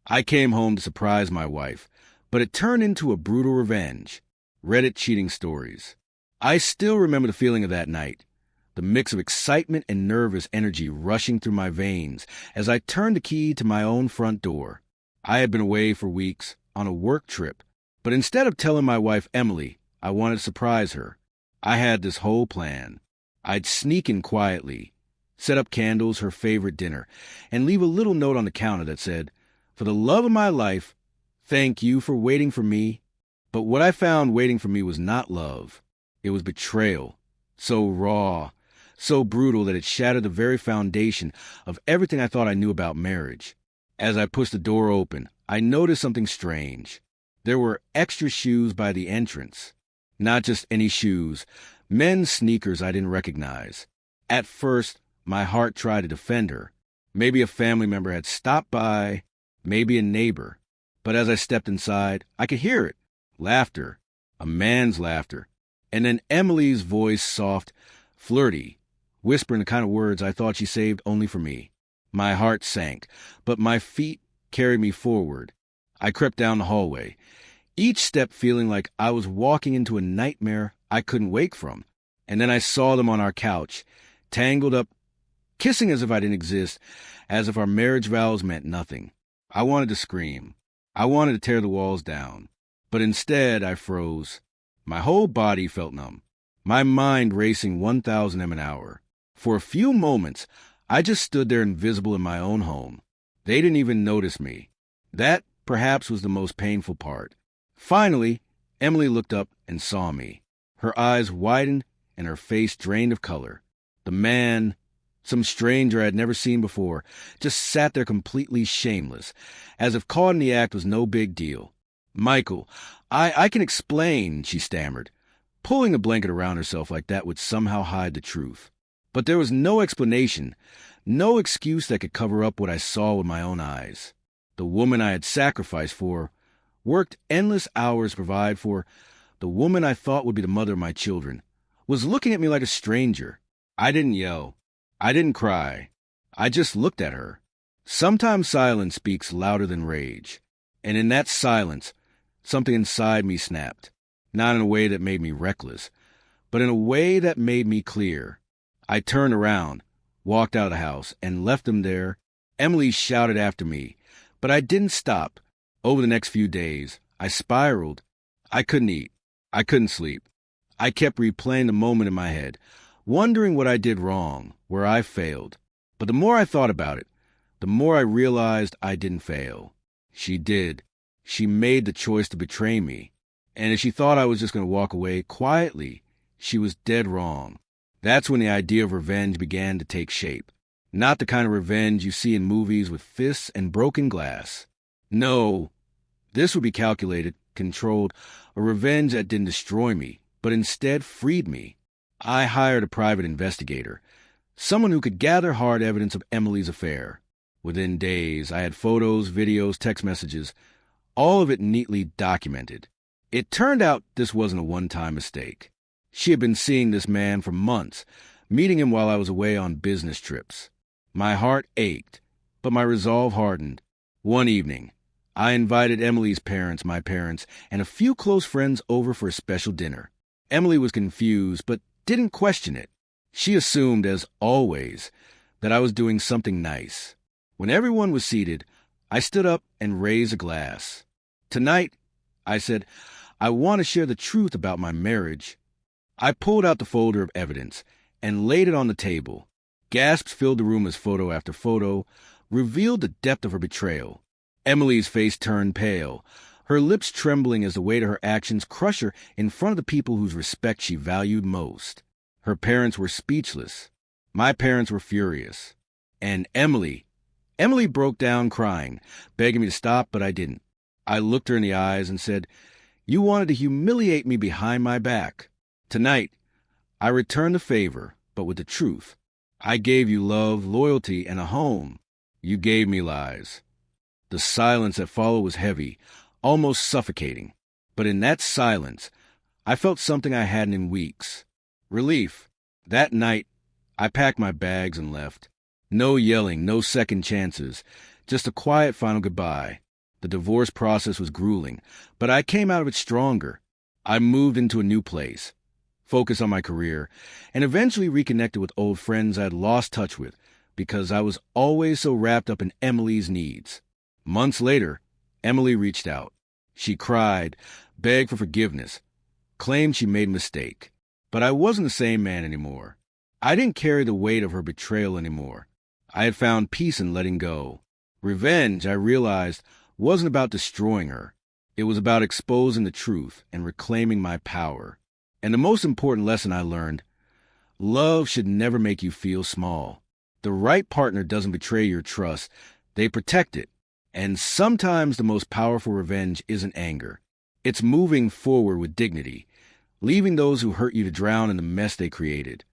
I came home to surprise my wife, but it turned into a brutal revenge. Reddit cheating stories. I still remember the feeling of that night, the mix of excitement and nervous energy rushing through my veins as I turned the key to my own front door. I had been away for weeks on a work trip, but instead of telling my wife Emily I wanted to surprise her, I had this whole plan. I'd sneak in quietly, set up candles, her favorite dinner, and leave a little note on the counter that said, "For the love of my life, thank you for waiting for me." But what I found waiting for me was not love. It was betrayal, so raw, so brutal that it shattered the very foundation of everything I thought I knew about marriage. As I pushed the door open, I noticed something strange. There were extra shoes by the entrance. Not just any shoes, men's sneakers I didn't recognize. At first, my heart tried to defend her. Maybe a family member had stopped by, maybe a neighbor. But as I stepped inside, I could hear it. Laughter. A man's laughter. And then Emily's voice, soft, flirty, whispering the kind of words I thought she saved only for me. My heart sank, but my feet carried me forward. I crept down the hallway, each step feeling like I was walking into a nightmare I couldn't wake from. And then I saw them on our couch, tangled up, kissing as if I didn't exist, as if our marriage vows meant nothing. I wanted to scream. I wanted to tear the walls down. But instead, I froze. My whole body felt numb, my mind racing 1,000 m an hour. For a few moments, I just stood there invisible in my own home. They didn't even notice me. That, perhaps, was the most painful part. Finally, Emily looked up and saw me. Her eyes widened and her face drained of color. The man, some stranger I had never seen before, just sat there completely shameless, as if caught in the act was no big deal. "Michael, I can explain," she stammered. Pulling a blanket around herself like that would somehow hide the truth. But there was no explanation, no excuse that could cover up what I saw with my own eyes. The woman I had sacrificed for, worked endless hours to provide for, the woman I thought would be the mother of my children, was looking at me like a stranger. I didn't yell. I didn't cry. I just looked at her. Sometimes silence speaks louder than rage. And in that silence, something inside me snapped. Not in a way that made me reckless, but in a way that made me clear. I turned around, walked out of the house, and left them there. Emily shouted after me, but I didn't stop. Over the next few days, I spiraled. I couldn't eat. I couldn't sleep. I kept replaying the moment in my head, wondering what I did wrong, where I failed. But the more I thought about it, the more I realized I didn't fail. She did. She made the choice to betray me. And if she thought I was just going to walk away quietly, she was dead wrong. That's when the idea of revenge began to take shape. Not the kind of revenge you see in movies with fists and broken glass. No, this would be calculated, controlled, a revenge that didn't destroy me, but instead freed me. I hired a private investigator, someone who could gather hard evidence of Emily's affair. Within days, I had photos, videos, text messages, all of it neatly documented. It turned out this wasn't a one-time mistake. She had been seeing this man for months, meeting him while I was away on business trips. My heart ached, but my resolve hardened. One evening, I invited Emily's parents, my parents, and a few close friends over for a special dinner. Emily was confused, but didn't question it. She assumed, as always, that I was doing something nice. When everyone was seated, I stood up and raised a glass. "Tonight," I said, "I want to share the truth about my marriage." I pulled out the folder of evidence and laid it on the table. Gasps filled the room as photo after photo revealed the depth of her betrayal. Emily's face turned pale, her lips trembling as the weight of her actions crushed her in front of the people whose respect she valued most. Her parents were speechless. My parents were furious. And Emily broke down crying, begging me to stop, but I didn't. I looked her in the eyes and said, "You wanted to humiliate me behind my back. Tonight, I return the favor, but with the truth. I gave you love, loyalty, and a home. You gave me lies." The silence that followed was heavy, almost suffocating. But in that silence, I felt something I hadn't in weeks. Relief. That night, I packed my bags and left. No yelling, no second chances, just a quiet final goodbye. The divorce process was grueling, but I came out of it stronger. I moved into a new place, focused on my career, and eventually reconnected with old friends I had lost touch with because I was always so wrapped up in Emily's needs. Months later, Emily reached out. She cried, begged for forgiveness, claimed she made a mistake. But I wasn't the same man anymore. I didn't carry the weight of her betrayal anymore. I had found peace in letting go. Revenge, I realized, wasn't about destroying her. It was about exposing the truth and reclaiming my power. And the most important lesson I learned, love should never make you feel small. The right partner doesn't betray your trust. They protect it. And sometimes the most powerful revenge isn't anger. It's moving forward with dignity, leaving those who hurt you to drown in the mess they created.